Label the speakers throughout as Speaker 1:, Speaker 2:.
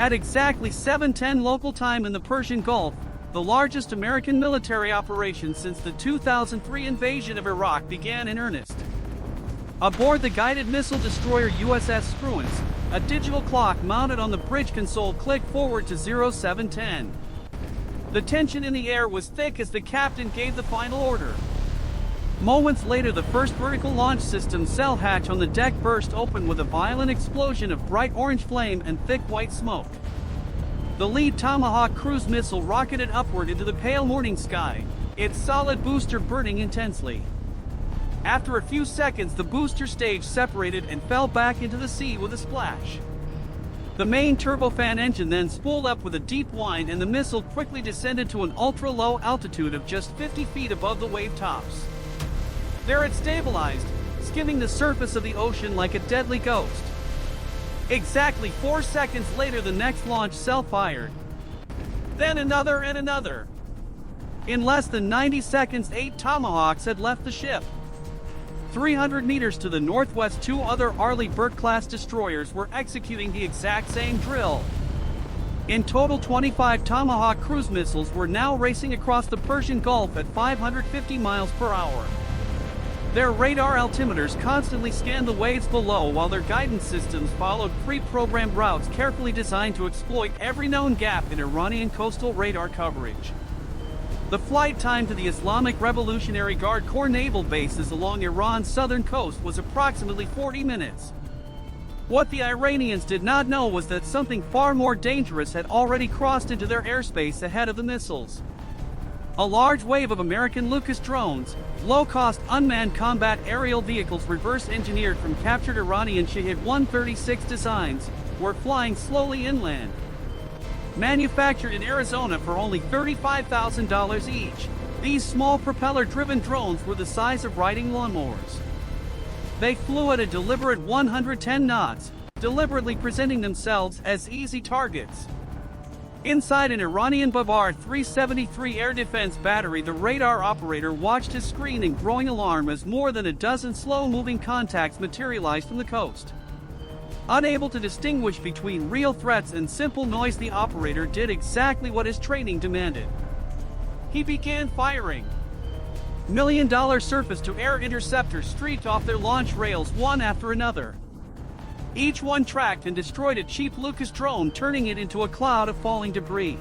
Speaker 1: At exactly 7:10 local time in the Persian Gulf, the largest American military operation since the 2003 invasion of Iraq began in earnest. Aboard the guided missile destroyer USS Spruance, a digital clock mounted on the bridge console clicked forward to 0710. The tension in the air was thick as the captain gave the final order. Moments later, the first vertical launch system cell hatch on the deck burst open with a violent explosion of bright orange flame and thick white smoke. The lead Tomahawk cruise missile rocketed upward into the pale morning sky, its solid booster burning intensely. After a few seconds, the booster stage separated and fell back into the sea with a splash. The main turbofan engine then spooled up with a deep whine, and the missile quickly descended to an ultra-low altitude of just 50 feet above the wave tops. There it stabilized, skimming the surface of the ocean like a deadly ghost. Exactly 4 seconds later, the next launch cell fired. Then another and another. In less than 90 seconds, 8 Tomahawks had left the ship. 300 meters to the northwest, 2 other Arleigh Burke-class destroyers were executing the exact same drill. In total, 25 Tomahawk cruise missiles were now racing across the Persian Gulf at 550 miles per hour. Their radar altimeters constantly scanned the waves below, while their guidance systems followed pre-programmed routes carefully designed to exploit every known gap in Iranian coastal radar coverage. The flight time to the Islamic Revolutionary Guard Corps naval bases along Iran's southern coast was approximately 40 minutes. What the Iranians did not know was that something far more dangerous had already crossed into their airspace ahead of the missiles. A large wave of American Lucas drones, low-cost unmanned combat aerial vehicles reverse-engineered from captured Iranian Shahed-136 designs, were flying slowly inland. Manufactured in Arizona for only $35,000 each, these small propeller-driven drones were the size of riding lawnmowers. They flew at a deliberate 110 knots, deliberately presenting themselves as easy targets. Inside an Iranian Bavar 373 air defense battery, the radar operator watched his screen in growing alarm as more than a dozen slow-moving contacts materialized from the coast. Unable to distinguish between real threats and simple noise, the operator did exactly what his training demanded. He began firing. $1 million surface-to-air interceptors streaked off their launch rails one after another. Each one tracked and destroyed a cheap Lucas drone, turning it into a cloud of falling debris.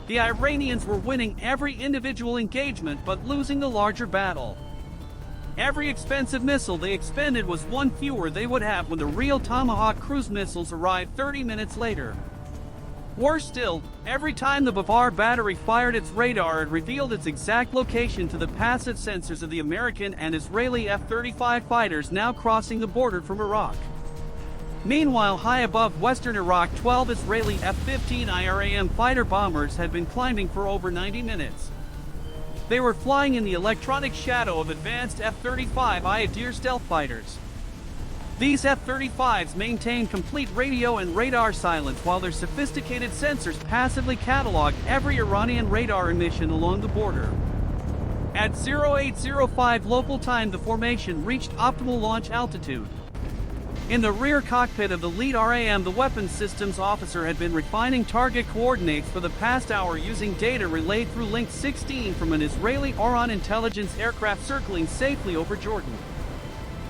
Speaker 1: The Iranians were winning every individual engagement but losing the larger battle. Every expensive missile they expended was one fewer they would have when the real Tomahawk cruise missiles arrived 30 minutes later. Worse still, every time the Bavar battery fired its radar, it revealed its exact location to the passive sensors of the American and Israeli F-35 fighters now crossing the border from Iraq. Meanwhile, high above western Iraq, 12 Israeli F-15 IRAM fighter bombers had been climbing for over 90 minutes. They were flying in the electronic shadow of advanced F-35 Ayadir stealth fighters. These F-35s maintained complete radio and radar silence, while their sophisticated sensors passively cataloged every Iranian radar emission along the border. At 0805 local time, the formation reached optimal launch altitude. In the rear cockpit of the lead RAM, the weapons systems officer had been refining target coordinates for the past hour using data relayed through Link 16 from an Israeli Oran intelligence aircraft circling safely over Jordan.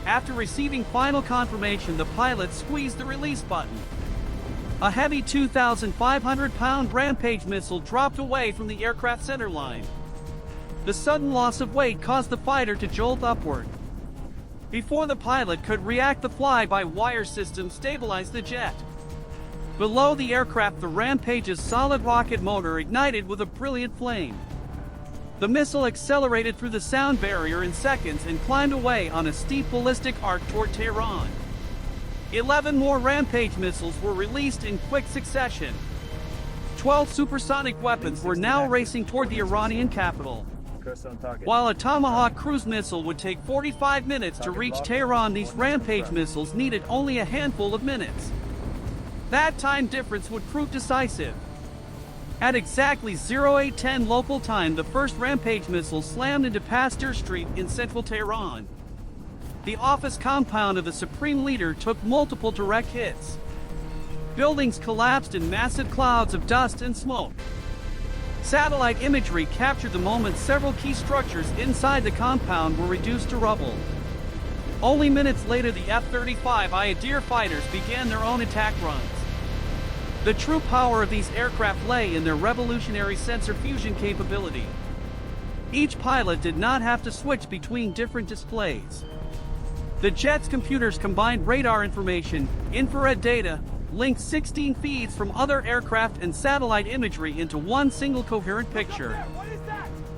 Speaker 1: After receiving final confirmation, the pilot squeezed the release button. A heavy 2,500-pound Rampage missile dropped away from the aircraft centerline. The sudden loss of weight caused the fighter to jolt upward. Before the pilot could react, the fly-by-wire system stabilized the jet. Below the aircraft, the Rampage's solid rocket motor ignited with a brilliant flame. The missile accelerated through the sound barrier in seconds and climbed away on a steep ballistic arc toward Tehran. 11 more Rampage missiles were released in quick succession. 12 supersonic weapons were now racing toward the Iranian capital. While a Tomahawk cruise missile would take 45 minutes to reach Tehran, these Rampage missiles needed only a handful of minutes. That time difference would prove decisive. At exactly 0810 local time, the first Rampage missile slammed into Pasteur Street in central Tehran. The office compound of the Supreme Leader took multiple direct hits. Buildings collapsed in massive clouds of dust and smoke. Satellite imagery captured the moment several key structures inside the compound were reduced to rubble. Only minutes later, the F-35 Air fighters began their own attack runs. The true power of these aircraft lay in their revolutionary sensor fusion capability. Each pilot did not have to switch between different displays. The jet's computers combined radar information, infrared data, linked 16 feeds from other aircraft and satellite imagery into one single coherent picture.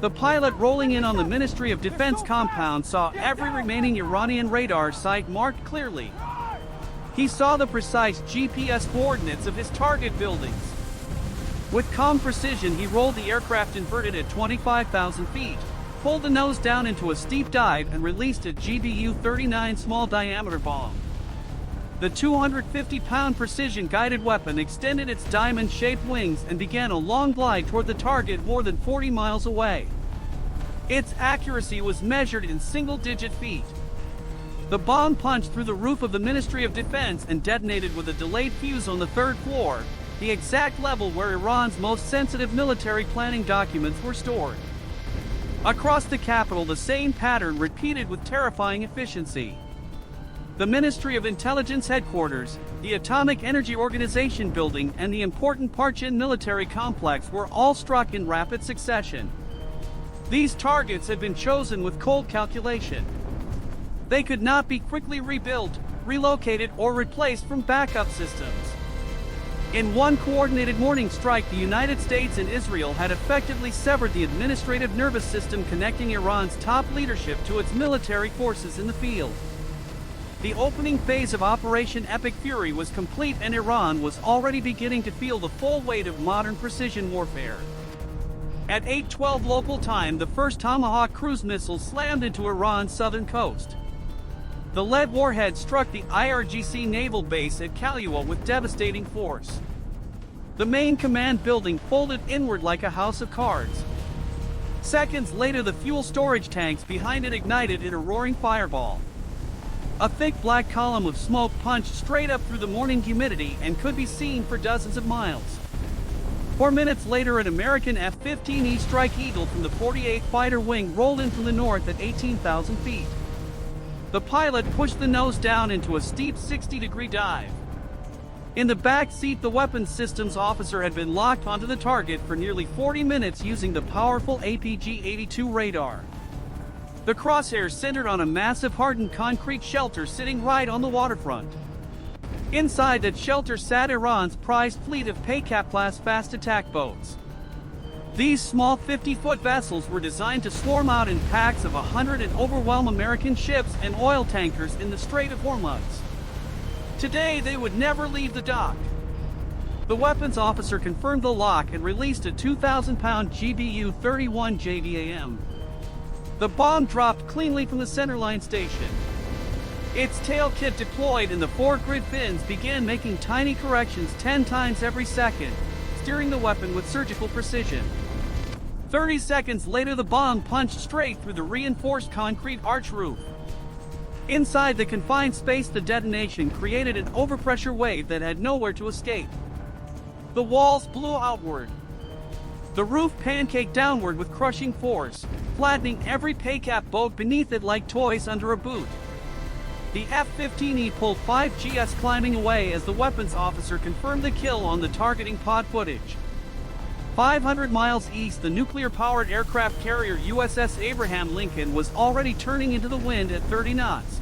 Speaker 1: The pilot rolling in on the Ministry of Defense compound saw every remaining Iranian radar site marked clearly. He saw the precise GPS coordinates of his target buildings. With calm precision, he rolled the aircraft inverted at 25,000 feet, pulled the nose down into a steep dive, and released a GBU-39 small-diameter bomb. The 250-pound precision-guided weapon extended its diamond-shaped wings and began a long glide toward the target more than 40 miles away. Its accuracy was measured in single-digit feet. The bomb punched through the roof of the Ministry of Defense and detonated with a delayed fuse on the third floor, the exact level where Iran's most sensitive military planning documents were stored. Across the capital, the same pattern repeated with terrifying efficiency. The Ministry of Intelligence headquarters, the Atomic Energy Organization building, and the important Parchin military complex were all struck in rapid succession. These targets had been chosen with cold calculation. They could not be quickly rebuilt, relocated, or replaced from backup systems. In one coordinated morning strike, the United States and Israel had effectively severed the administrative nervous system connecting Iran's top leadership to its military forces in the field. The opening phase of Operation Epic Fury was complete, and Iran was already beginning to feel the full weight of modern precision warfare. At 8:12 local time, the first Tomahawk cruise missile slammed into Iran's southern coast. The lead warhead struck the IRGC naval base at Kalyua with devastating force. The main command building folded inward like a house of cards. Seconds later, the fuel storage tanks behind it ignited in a roaring fireball. A thick black column of smoke punched straight up through the morning humidity and could be seen for dozens of miles. 4 minutes later, an American F-15E Strike Eagle from the 48th Fighter Wing rolled in from the north at 18,000 feet. The pilot pushed the nose down into a steep 60-degree dive. In the back seat, the weapons systems officer had been locked onto the target for nearly 40 minutes using the powerful APG-82 radar. The crosshairs centered on a massive hardened concrete shelter sitting right on the waterfront. Inside that shelter sat Iran's prized fleet of Paycap-class fast attack boats. These small 50-foot vessels were designed to swarm out in packs of 100 and overwhelm American ships and oil tankers in the Strait of Hormuz. Today, they would never leave the dock. The weapons officer confirmed the lock and released a 2,000-pound GBU-31 JDAM. The bomb dropped cleanly from the centerline station. Its tail kit deployed and the 4 grid fins began making tiny corrections 10 times every second, steering the weapon with surgical precision. 30 seconds later, the bomb punched straight through the reinforced concrete arch roof. Inside the confined space, the detonation created an overpressure wave that had nowhere to escape. The walls blew outward. The roof pancaked downward with crushing force, flattening every Paycap boat beneath it like toys under a boot. The F-15E pulled 5 GS climbing away as the weapons officer confirmed the kill on the targeting pod footage. 500 miles east, the nuclear-powered aircraft carrier USS Abraham Lincoln was already turning into the wind at 30 knots.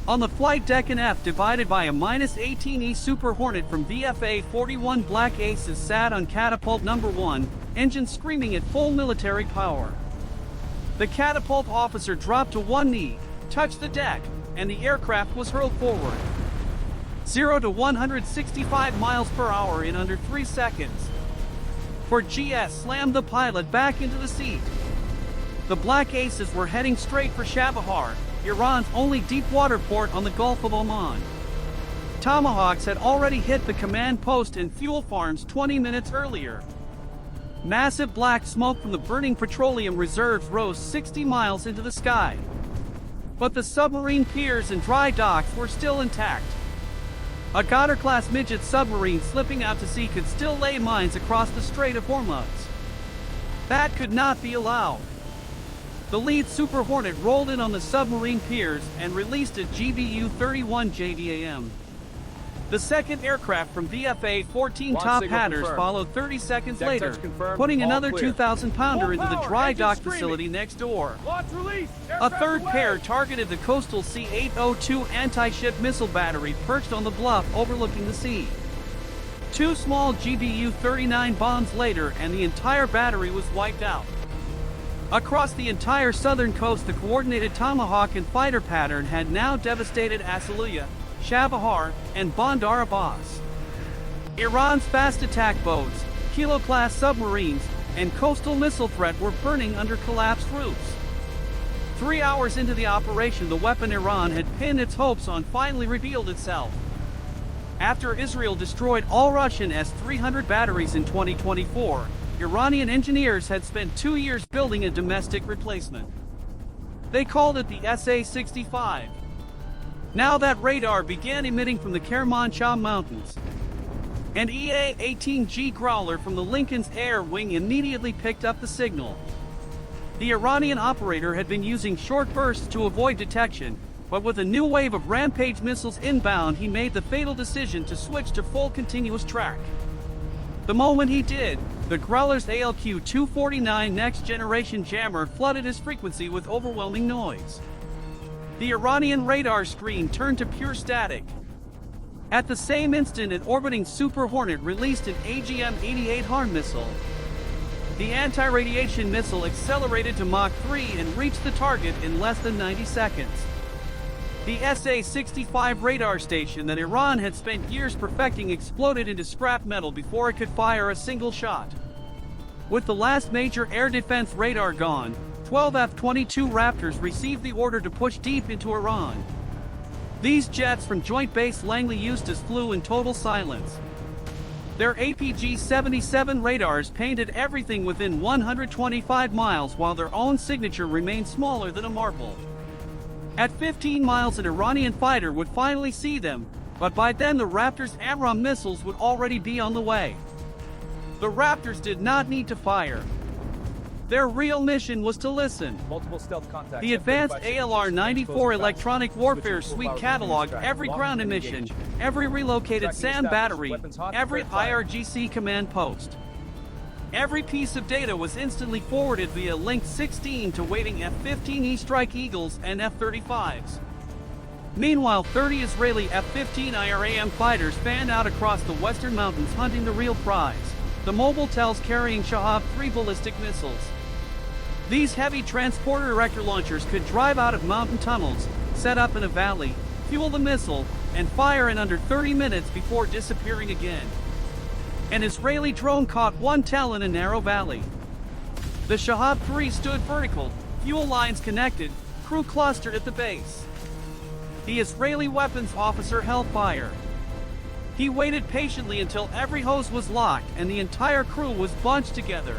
Speaker 1: On the flight deck, an F divided by a -18E Super Hornet from VFA-41 Black Aces sat on catapult number 1, engine screaming at full military power. The catapult officer dropped to one knee, touched the deck, and the aircraft was hurled forward. 0 to 165 miles per hour in under 3 seconds. For GS slammed the pilot back into the seat. The Black Aces were heading straight for Chabahar, Iran's only deep water port on the Gulf of Oman. Tomahawks had already hit the command post and fuel farms 20 minutes earlier. Massive black smoke from the burning petroleum reserves rose 60 miles into the sky. But the submarine piers and dry docks were still intact. A Ghadar-class midget submarine slipping out to sea could still lay mines across the Strait of Hormuz. That could not be allowed. The lead Super Hornet rolled in on the submarine piers and released a GBU-31 JDAM. The second aircraft from VFA-14 Top Hatters followed 30 seconds later, putting another 2,000-pounder into the dry dock facility next door. A third pair targeted the coastal C-802 anti-ship missile battery perched on the bluff overlooking the sea. Two small GBU-39 bombs later and the entire battery was wiped out. Across the entire southern coast, the coordinated Tomahawk and fighter pattern had now devastated Asaluya, Chabahar, and Bandar Abbas. Iran's fast attack boats, Kilo-class submarines, and coastal missile threat were burning under collapsed roofs. 3 hours into the operation, the weapon Iran had pinned its hopes on finally revealed itself. After Israel destroyed all Russian S-300 batteries in 2024, Iranian engineers had spent 2 years building a domestic replacement. They called it the SA-65. Now that radar began emitting from the Kermanshah Mountains. An EA-18G Growler from the Lincoln's air wing immediately picked up the signal. The Iranian operator had been using short bursts to avoid detection, but with a new wave of Rampage missiles inbound, he made the fatal decision to switch to full continuous track. The moment he did, the Growler's ALQ-249 next-generation jammer flooded his frequency with overwhelming noise. The Iranian radar screen turned to pure static. At the same instant, an orbiting Super Hornet released an AGM-88 HARM missile. The anti-radiation missile accelerated to Mach 3 and reached the target in less than 90 seconds. The SA-65 radar station that Iran had spent years perfecting exploded into scrap metal before it could fire a single shot. With the last major air defense radar gone, 12 F-22 Raptors received the order to push deep into Iran. These jets from Joint Base Langley Eustis flew in total silence. Their APG-77 radars painted everything within 125 miles, while their own signature remained smaller than a marble. At 15 miles, an Iranian fighter would finally see them, but by then the Raptors' AMRAAM missiles would already be on the way. The Raptors did not need to fire. Their real mission was to listen. The advanced ALR-94 electronic warfare suite cataloged every ground emission, every relocated SAM battery, every IRGC command post. Every piece of data was instantly forwarded via Link 16 to waiting F-15E Strike Eagles and F-35s. Meanwhile, 30 Israeli F-15 IRAM fighters fanned out across the western mountains hunting the real prize, the mobile TELs carrying Shahab-3 ballistic missiles. These heavy transporter erector launchers could drive out of mountain tunnels, set up in a valley, fuel the missile, and fire in under 30 minutes before disappearing again. An Israeli drone caught one TEL in a narrow valley. The Shahab-3 stood vertical, fuel lines connected, crew clustered at the base. The Israeli weapons officer held fire. He waited patiently until every hose was locked and the entire crew was bunched together.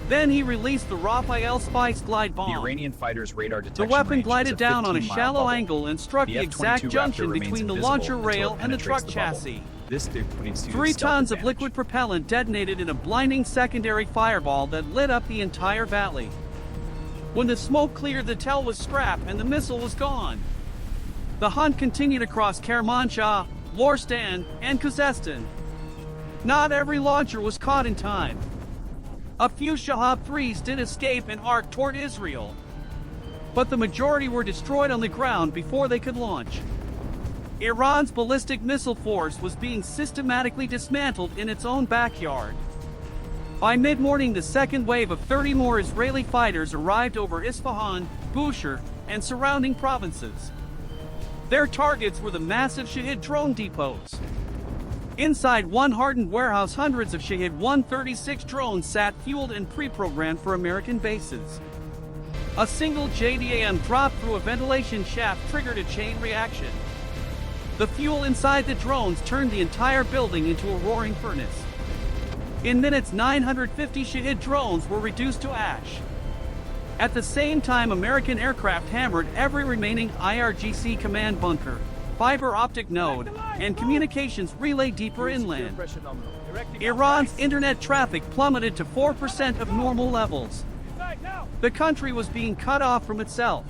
Speaker 1: Then he released the Rafael Spice glide bomb.
Speaker 2: The Iranian fighter's radar detection
Speaker 1: The weapon
Speaker 2: range
Speaker 1: glided down on a
Speaker 2: 15-mile
Speaker 1: shallow
Speaker 2: bubble.
Speaker 1: angle and struck the exact
Speaker 2: F-22
Speaker 1: junction
Speaker 2: Raptor
Speaker 1: between
Speaker 2: remains
Speaker 1: the
Speaker 2: invisible
Speaker 1: launcher
Speaker 2: until it
Speaker 1: rail and the
Speaker 2: penetrates
Speaker 1: truck
Speaker 2: the bubble.
Speaker 1: chassis.
Speaker 2: This due to
Speaker 1: 3
Speaker 2: stealth
Speaker 1: tons of
Speaker 2: advantage.
Speaker 1: liquid propellant detonated in a blinding secondary fireball that lit up the entire valley. When the smoke cleared, the TEL was scrapped and the missile was gone. The hunt continued across Kermanshah, Lorstan, and Khuzestan. Not every launcher was caught in time. A few Shahab-3s did escape and arc toward Israel, but the majority were destroyed on the ground before they could launch. Iran's ballistic missile force was being systematically dismantled in its own backyard. By mid-morning, the second wave of 30 more Israeli fighters arrived over Isfahan, Bushehr, and surrounding provinces. Their targets were the massive Shahid drone depots. Inside one hardened warehouse, hundreds of Shahid 136 drones sat fueled and pre-programmed for American bases. A single JDAM dropped through a ventilation shaft triggered a chain reaction. The fuel inside the drones turned the entire building into a roaring furnace. In minutes, 950 Shahid drones were reduced to ash. At the same time, American aircraft hammered every remaining IRGC command bunker. fiber optic node, and communications relay deeper inland. Iran's internet traffic plummeted to 4% of normal levels. The country was being cut off from itself.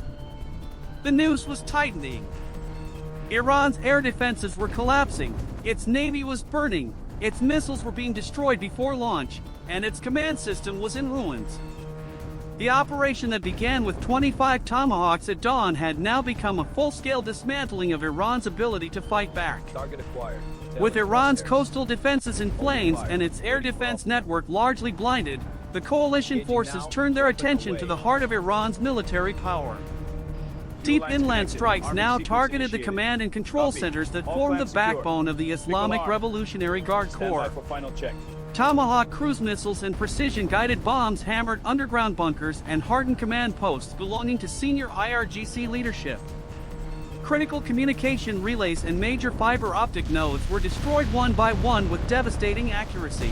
Speaker 1: The noose was tightening. Iran's air defenses were collapsing, its navy was burning, its missiles were being destroyed before launch, and its command system was in ruins. The operation that began with 25 Tomahawks at dawn had now become a full-scale dismantling of Iran's ability to fight back.
Speaker 2: Target acquired.
Speaker 1: With Iran's coastal defenses in flames and its air defense network largely blinded, the coalition forces turned their attention to the heart of Iran's military power. Deep inland strikes now targeted the command and control centers that form the backbone of the Islamic Revolutionary Guard Corps. Tomahawk cruise missiles and precision-guided bombs hammered underground bunkers and hardened command posts belonging to senior IRGC leadership. Critical communication relays and major fiber optic nodes were destroyed one by one with devastating accuracy.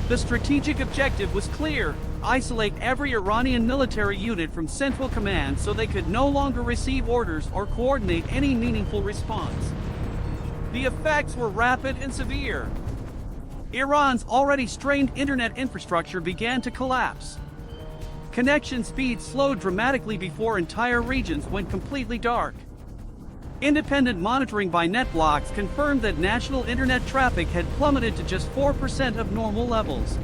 Speaker 1: The strategic objective was clear: isolate every Iranian military unit from central command so they could no longer receive orders or coordinate any meaningful response. The effects were rapid and severe. Iran's already strained internet infrastructure began to collapse. Connection speeds slowed dramatically before entire regions went completely dark. Independent monitoring by NetBlocks confirmed that national internet traffic had plummeted to just 4% of normal levels.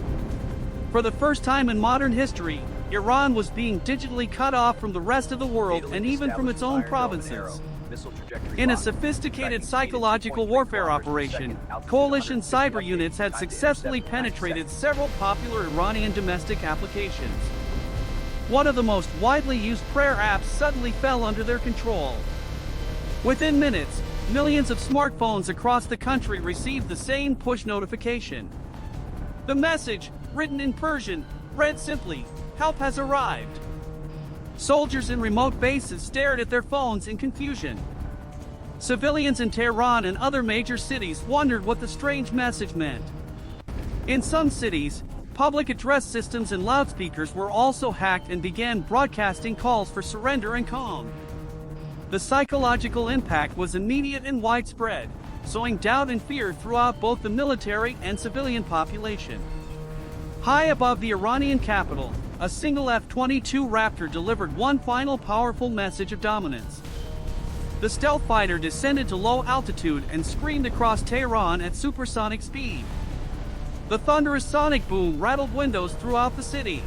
Speaker 1: For the first time in modern history, Iran was being digitally cut off from the rest of the world and even from its own provinces. In a sophisticated psychological warfare operation, coalition cyber units had successfully penetrated several popular Iranian domestic applications. One of the most widely used prayer apps suddenly fell under their control. Within minutes, millions of smartphones across the country received the same push notification. The message, written in Persian, read simply, "Help has arrived." Soldiers in remote bases stared at their phones in confusion. Civilians in Tehran and other major cities wondered what the strange message meant. In some cities, public address systems and loudspeakers were also hacked and began broadcasting calls for surrender and calm. The psychological impact was immediate and widespread, sowing doubt and fear throughout both the military and civilian population. High above the Iranian capital, a single F-22 Raptor delivered one final powerful message of dominance. The stealth fighter descended to low altitude and screamed across Tehran at supersonic speed. The thunderous sonic boom rattled windows throughout the city.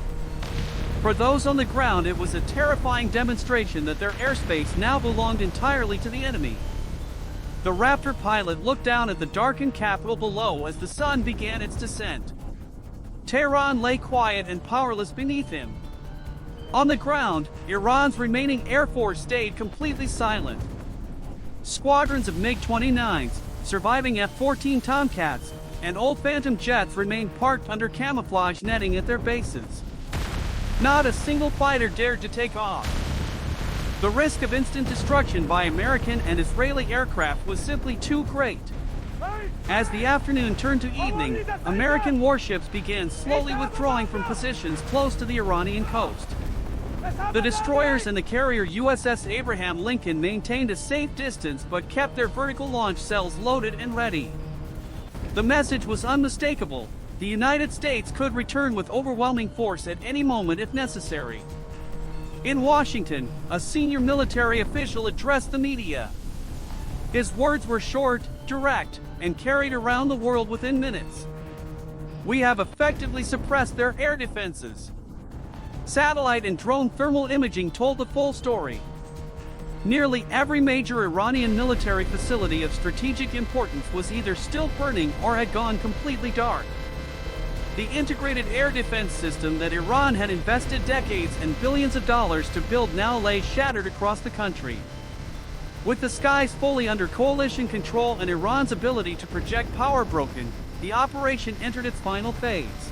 Speaker 1: For those on the ground, it was a terrifying demonstration that their airspace now belonged entirely to the enemy. The Raptor pilot looked down at the darkened capital below as the sun began its descent. Tehran lay quiet and powerless beneath him. On the ground, Iran's remaining air force stayed completely silent. Squadrons of MiG-29s, surviving F-14 Tomcats, and old Phantom jets remained parked under camouflage netting at their bases. Not a single fighter dared to take off. The risk of instant destruction by American and Israeli aircraft was simply too great. As the afternoon turned to evening, American warships began slowly withdrawing from positions close to the Iranian coast. The destroyers and the carrier USS Abraham Lincoln maintained a safe distance but kept their vertical launch cells loaded and ready. The message was unmistakable: the United States could return with overwhelming force at any moment if necessary. In Washington, a senior military official addressed the media. His words were short, direct, and carried around the world within minutes. "We have effectively suppressed their air defenses." Satellite and drone thermal imaging told the full story. Nearly every major Iranian military facility of strategic importance was either still burning or had gone completely dark. The integrated air defense system that Iran had invested decades and billions of dollars to build now lay shattered across the country. With the skies fully under coalition control and Iran's ability to project power broken, the operation entered its final phase.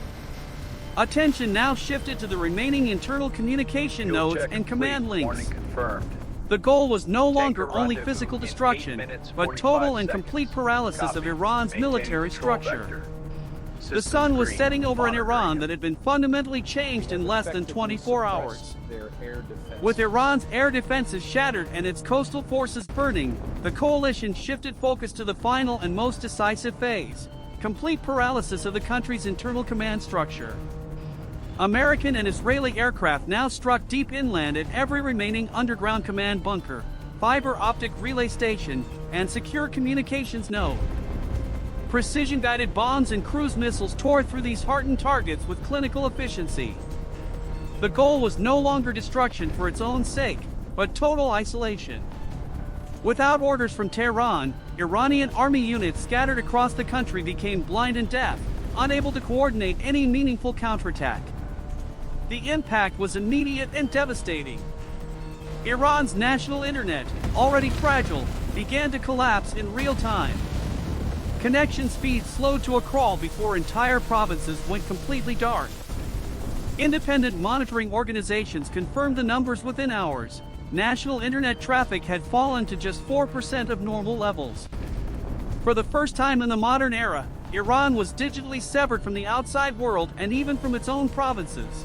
Speaker 1: Attention now shifted to the remaining internal communication nodes and command links. The goal was no longer only physical destruction, but total and complete paralysis of Iran's military structure. The sun was setting over an Iran that had been fundamentally changed in less than 24 hours. With Iran's air defenses shattered and its coastal forces burning, the coalition shifted focus to the final and most decisive phase: complete paralysis of the country's internal command structure. American and Israeli aircraft now struck deep inland at every remaining underground command bunker, fiber optic relay station, and secure communications node. Precision-guided bombs and cruise missiles tore through these hardened targets with clinical efficiency. The goal was no longer destruction for its own sake, but total isolation. Without orders from Tehran, Iranian army units scattered across the country became blind and deaf, unable to coordinate any meaningful counterattack. The impact was immediate and devastating. Iran's national internet, already fragile, began to collapse in real time. Connection speed slowed to a crawl before entire provinces went completely dark. Independent monitoring organizations confirmed the numbers within hours. National internet traffic had fallen to just 4% of normal levels. For the first time in the modern era, Iran was digitally severed from the outside world and even from its own provinces.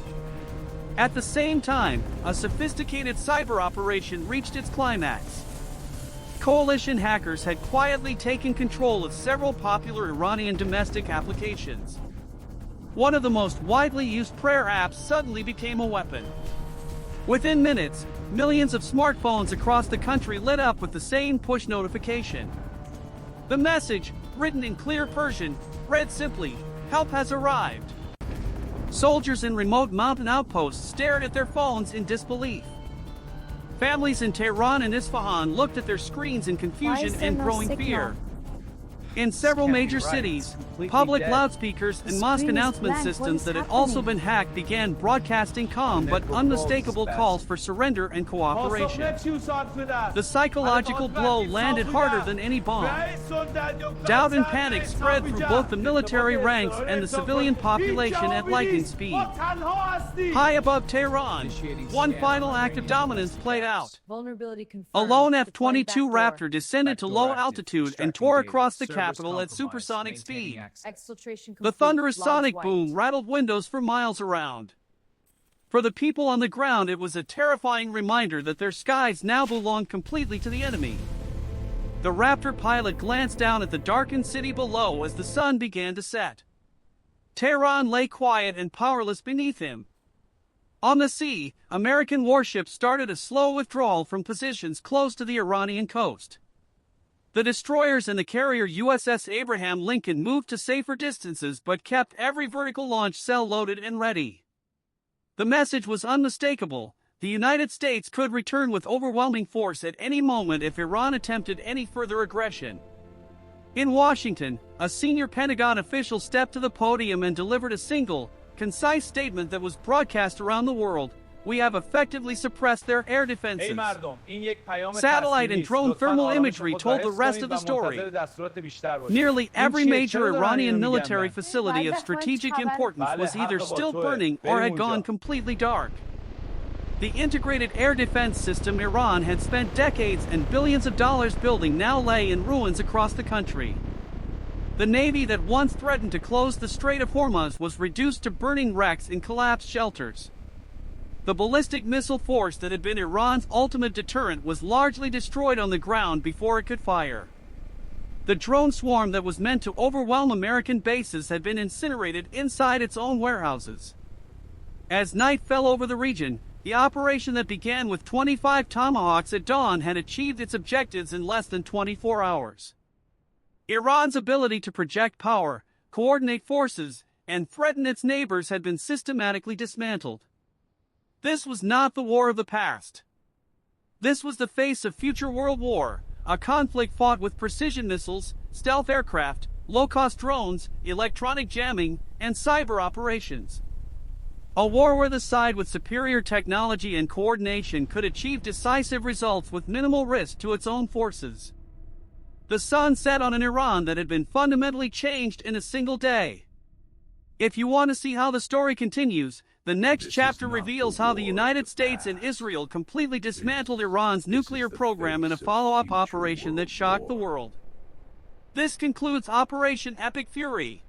Speaker 1: At the same time, a sophisticated cyber operation reached its climax. Coalition hackers had quietly taken control of several popular Iranian domestic applications. One of the most widely used prayer apps suddenly became a weapon. Within minutes, millions of smartphones across the country lit up with the same push notification. The message, written in clear Persian, read simply, "Help has arrived." Soldiers in remote mountain outposts stared at their phones in disbelief. Families in Tehran and Isfahan looked at their screens in confusion and growing fear. In several major cities, public loudspeakers and mosque announcement systems that had also been hacked began broadcasting calm but unmistakable calls for surrender and cooperation. The psychological blow landed harder than any bomb. Doubt and panic spread through both the military ranks and the civilian population at lightning speed. High above Tehran, one final act of dominance played out. A lone F-22 Raptor descended to low altitude and tore across the capital at supersonic speed. The thunderous sonic boom rattled windows for miles around. For the people on the ground, it was a terrifying reminder that their skies now belonged completely to the enemy. The Raptor pilot glanced down at the darkened city below as the sun began to set. Tehran lay quiet and powerless beneath him. On the sea, American warships started a slow withdrawal from positions close to the Iranian coast. The destroyers and the carrier USS Abraham Lincoln moved to safer distances but kept every vertical launch cell loaded and ready. The message was unmistakable: the United States could return with overwhelming force at any moment if Iran attempted any further aggression. In Washington, a senior Pentagon official stepped to the podium and delivered a single, concise statement that was broadcast around the world: "We have effectively suppressed their air defenses." Satellite and drone thermal imagery told the rest of the story. Nearly every major Iranian military facility of strategic importance was either still burning or had gone completely dark. The integrated air defense system Iran had spent decades and billions of dollars building now lay in ruins across the country. The Navy that once threatened to close the Strait of Hormuz was reduced to burning wrecks in collapsed shelters. The ballistic missile force that had been Iran's ultimate deterrent was largely destroyed on the ground before it could fire. The drone swarm that was meant to overwhelm American bases had been incinerated inside its own warehouses. As night fell over the region, the operation that began with 25 Tomahawks at dawn had achieved its objectives in less than 24 hours. Iran's ability to project power, coordinate forces, and threaten its neighbors had been systematically dismantled. This was not the war of the past. This was the face of future world war, a conflict fought with precision missiles, stealth aircraft, low-cost drones, electronic jamming, and cyber operations. A war where the side with superior technology and coordination could achieve decisive results with minimal risk to its own forces. The sun set on an Iran that had been fundamentally changed in a single day. If you want to see how the story continues, the next chapter reveals how the United States and Israel completely dismantled Iran's nuclear program in a follow-up operation that shocked the world. This concludes Operation Epic Fury.